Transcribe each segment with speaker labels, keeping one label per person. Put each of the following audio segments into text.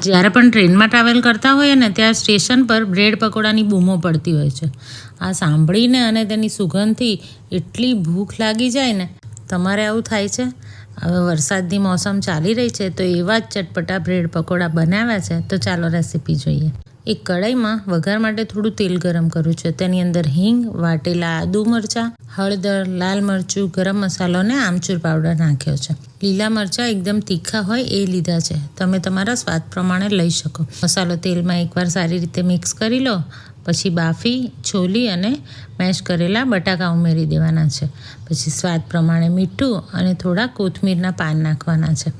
Speaker 1: જ્યારે પણ ટ્રેનમાં ટ્રાવેલ કરતા હોઈએ ને ત્યાં સ્ટેશન પર બ્રેડ પકોડાની બૂમો પડતી હોય છે. આ સાંભળીને અને તેની સુગંધથી એટલી ભૂખ લાગી જાય ને. તમારે આવું થાય છે? હવે વરસાદની મોસમ ચાલી રહી છે તો એવા જ ચટપટા બ્રેડ પકોડા બનાવ્યા છે. તો ચાલો રેસીપી જોઈએ. એક કઢાઈમાં વઘાર માટે થોડું તેલ ગરમ કર્યું છે. તેની અંદર હિંગ, વાટેલા આદુ મરચાં, હળદર, લાલ મરચું, ગરમ મસાલો અને આમચૂર પાવડર નાખ્યો છે. લીલા મરચાં એકદમ તીખા હોય એ લીધા છે. તમે તમારા સ્વાદ પ્રમાણે લઈ શકો. મસાલો તેલમાં એકવાર સારી રીતે મિક્સ કરી લો. પછી બાફી, છોલી અને મેશ કરેલા બટાકા ઉમેરી દેવાના છે. પછી સ્વાદ પ્રમાણે મીઠું અને થોડા કોથમીરના પાન નાખવાના છે.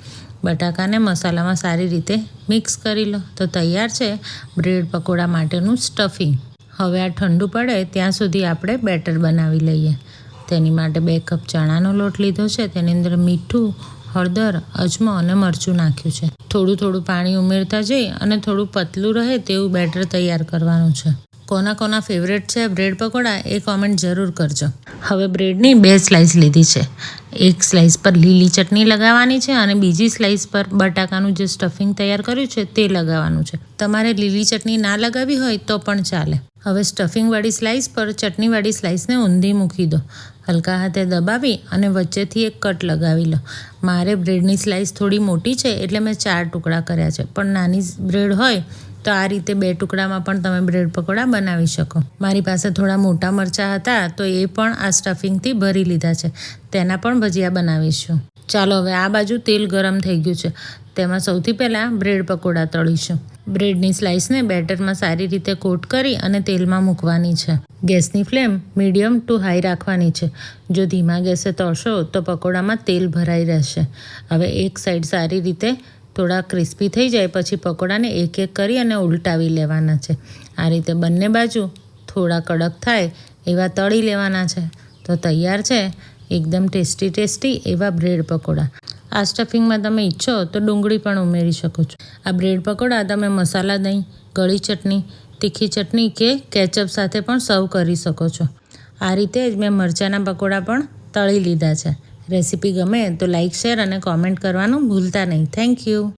Speaker 1: બટાકાને મસાલામાં સારી રીતે મિક્સ કરી લો તો તૈયાર છે બ્રેડ પકોડા માટેનું સ્ટફિંગ. હવે આ ઠંડુ પડે ત્યાં સુધી આપણે બેટર બનાવી લઈએ. તેની માટે 2 કપ ચણાનો લોટ લીધો છે. તેની અંદર મીઠું, હળદર, અજમો અને મરચું નાખ્યું છે. થોડું પાણી ઉમેરતા જઈ અને થોડું પતલું રહે તેવું બેટર તૈયાર કરવાનું છે. કોના ફેવરેટ છે બ્રેડ પકોડા એ કોમેન્ટ જરૂર કરજો. હવે બ્રેડની 2 સ્લાઇસ લીધી છે. એક સ્લાઇસ પર લીલી ચટણી લગાવવાની છે અને બીજી સ્લાઇસ પર બટાકાનું જે સ્ટફિંગ તૈયાર કર્યું છે તે લગાવવાનું છે. તમારે લીલી ચટણી ના લગાવી હોય તો પણ ચાલે. હવે સ્ટફિંગવાળી સ્લાઇસ પર ચટણીવાળી સ્લાઇસને ઊંધી મૂકી દો. હલકા હાથે દબાવી અને વચ્ચેથી એક કટ લગાવી લો. મારે બ્રેડની સ્લાઇસ થોડી મોટી છે એટલે મેં 4 ટુકડા કર્યા છે. પણ નાની બ્રેડ હોય તો આ રીતે 2 ટુકડામાં પણ તમે બ્રેડ પકોડા બનાવી શકો. મારી પાસે થોડા મોટા મરચાં હતા તો એ પણ આ સ્ટફિંગથી ભરી લીધા છે. તેના પણ ભજીયા બનાવીશું. ચાલો હવે આ બાજુ તેલ ગરમ થઈ ગયું છે. તેમાં સૌથી પહેલાં બ્રેડ પકોડા તળીશું. બ્રેડની સ્લાઇસને બેટરમાં સારી રીતે કોટ કરી અને તેલમાં મૂકવાની છે. ગેસની ફ્લેમ મીડિયમ ટુ હાઈ રાખવાની છે. જો ધીમા ગેસે તળશો તો પકોડામાં તેલ ભરાઈ રહેશે. હવે એક સાઈડ સારી રીતે થોડા ક્રિસ્પી થઈ જાય પછી પકોડાને એક એક કરી અને ઉલટાવી લેવાના છે. આ રીતે બંને બાજુ થોડા કડક થાય એવા તળી લેવાના છે. તો તૈયાર છે એકદમ ટેસ્ટી એવા બ્રેડ પકોડા. આ સ્ટફિંગમાં તમે ઈચ્છો તો ડુંગળી પણ ઉમેરી શકો છો. આ બ્રેડ પકોડા તમે મસાલા દહીં, ગળી ચટણી, તીખી ચટણી કે કેચઅપ સાથે પણ સર્વ કરી શકો છો. આ રીતે જ મેં મરચાંના પકોડા પણ તળી લીધા છે. રેસીપી ગમે તો લાઇક, શેર અને કોમેન્ટ કરવાનું ભૂલતા નહીં. Thank you.